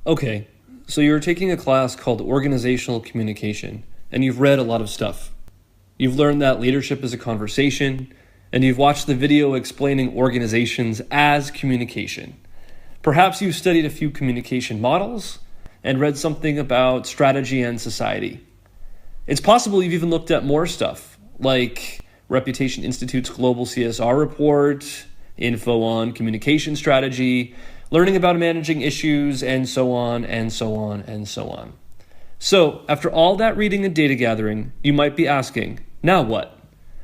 Okay, so you're taking a class called Organizational Communication, and you've read a lot of stuff. You've learned that leadership is a conversation, and you've watched the video explaining organizations as communication. Perhaps you've studied a few communication models and read something about strategy and society. It's possible you've even looked at more stuff, like Reputation Institute's Global CSR report, info on communication strategy, learning about managing issues, and so on, and so on, and so on. So, after all that reading and data gathering, you might be asking, now what?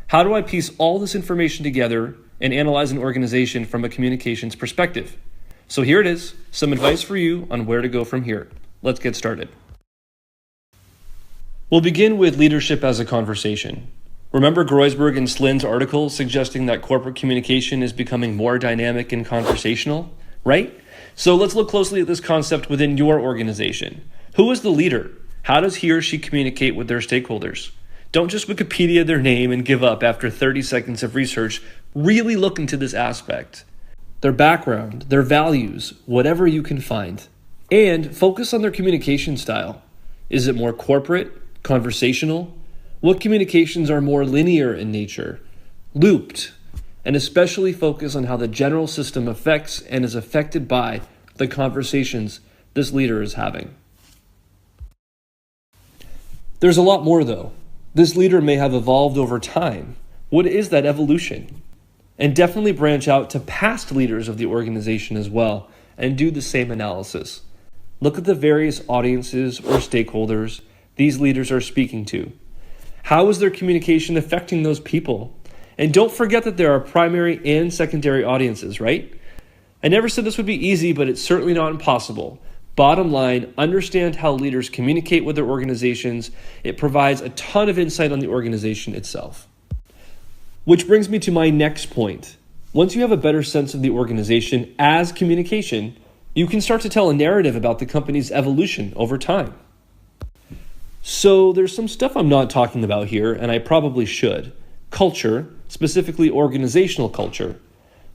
How do I piece all this information together and analyze an organization from a communications perspective? So here it is, some advice for you on where to go from here. Let's get started. We'll begin with leadership as a conversation. Remember Groisberg and Slynn's article suggesting that corporate communication is becoming more dynamic and conversational? Right? So let's look closely at this concept within your organization. Who is the leader? How does he or she communicate with their stakeholders? Don't just Wikipedia their name and give up after 30 seconds of research. Really look into this aspect. Their background, their values, whatever you can find. And focus on their communication style. Is it more corporate, conversational? What communications are more linear in nature, looped? And especially focus on how the general system affects and is affected by the conversations this leader is having. There's a lot more though. This leader may have evolved over time. What is that evolution? And definitely branch out to past leaders of the organization as well and do the same analysis. Look at the various audiences or stakeholders these leaders are speaking to. How is their communication affecting those people? And don't forget that there are primary and secondary audiences, right? I never said this would be easy, but it's certainly not impossible. Bottom line, understand how leaders communicate with their organizations. It provides a ton of insight on the organization itself. Which brings me to my next point. Once you have a better sense of the organization as communication, you can start to tell a narrative about the company's evolution over time. So there's some stuff I'm not talking about here, and I probably should. Culture, specifically organizational culture.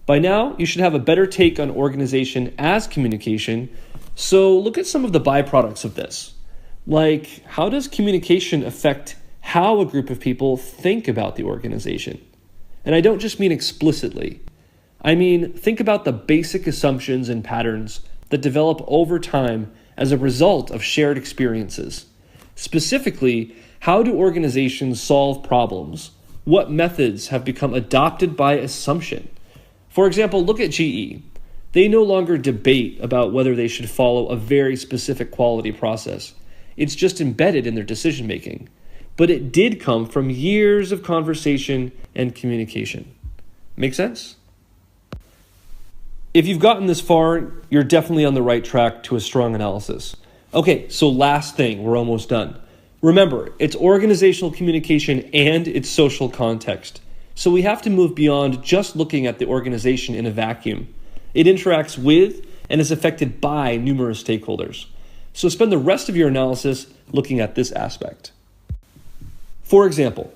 By now, you should have a better take on organization as communication, so look at some of the byproducts of this. Like, how does communication affect how a group of people think about the organization? And I don't just mean explicitly. I mean, think about the basic assumptions and patterns that develop over time as a result of shared experiences. Specifically, how do organizations solve problems? What methods have become adopted by assumption? For example, look at GE. They no longer debate about whether they should follow a very specific quality process. It's just embedded in their decision making. But it did come from years of conversation and communication. Make sense? If you've gotten this far, you're definitely on the right track to a strong analysis. Okay, so last thing, we're almost done. Remember, it's organizational communication and its social context. So we have to move beyond just looking at the organization in a vacuum. It interacts with and is affected by numerous stakeholders. So spend the rest of your analysis looking at this aspect. For example,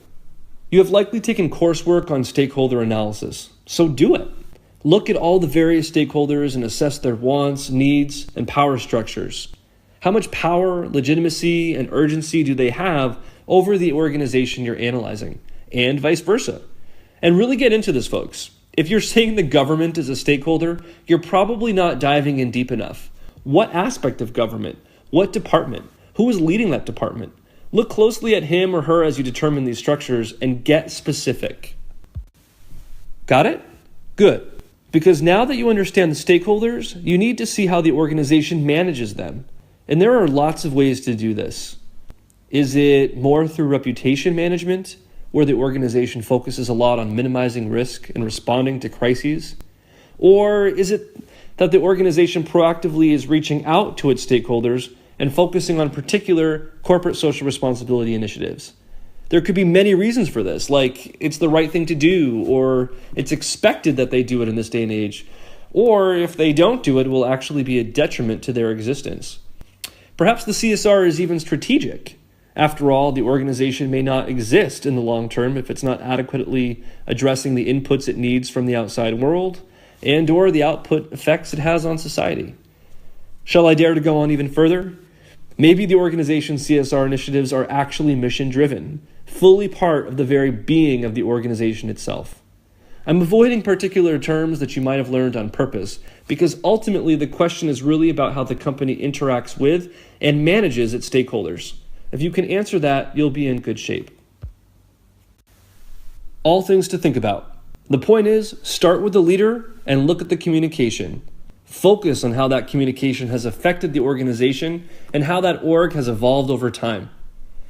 you have likely taken coursework on stakeholder analysis, so do it. Look at all the various stakeholders and assess their wants, needs, and power structures. How much power, legitimacy, and urgency do they have over the organization you're analyzing, and vice versa? And really get into this, folks. If you're saying the government is a stakeholder, you're probably not diving in deep enough. What aspect of government? What department? Who is leading that department? Look closely at him or her as you determine these structures and get specific. Got it? Good. Because now that you understand the stakeholders, you need to see how the organization manages them. And there are lots of ways to do this. Is it more through reputation management, where the organization focuses a lot on minimizing risk and responding to crises? Or is it that the organization proactively is reaching out to its stakeholders and focusing on particular corporate social responsibility initiatives? There could be many reasons for this, like it's the right thing to do, or it's expected that they do it in this day and age, or if they don't do it, it will actually be a detriment to their existence. Perhaps the CSR is even strategic. After all, the organization may not exist in the long term if it's not adequately addressing the inputs it needs from the outside world and or the output effects it has on society. Shall I dare to go on even further? Maybe the organization's CSR initiatives are actually mission-driven, fully part of the very being of the organization itself. I'm avoiding particular terms that you might have learned on purpose, because ultimately the question is really about how the company interacts with and manages its stakeholders. If you can answer that, you'll be in good shape. All things to think about. The point is, start with the leader and look at the communication. Focus on how that communication has affected the organization and how that org has evolved over time.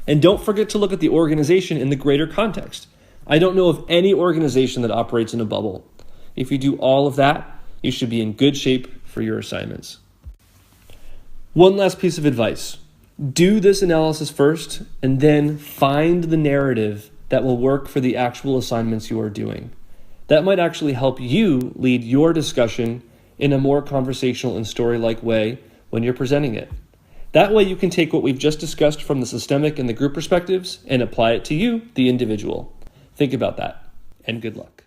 And don't forget to look at the organization in the greater context. I don't know of any organization that operates in a bubble. If you do all of that, you should be in good shape for your assignments. One last piece of advice. Do this analysis first and then find the narrative that will work for the actual assignments you are doing. That might actually help you lead your discussion in a more conversational and story-like way when you're presenting it. That way you can take what we've just discussed from the systemic and the group perspectives and apply it to you, the individual. Think about that, and good luck.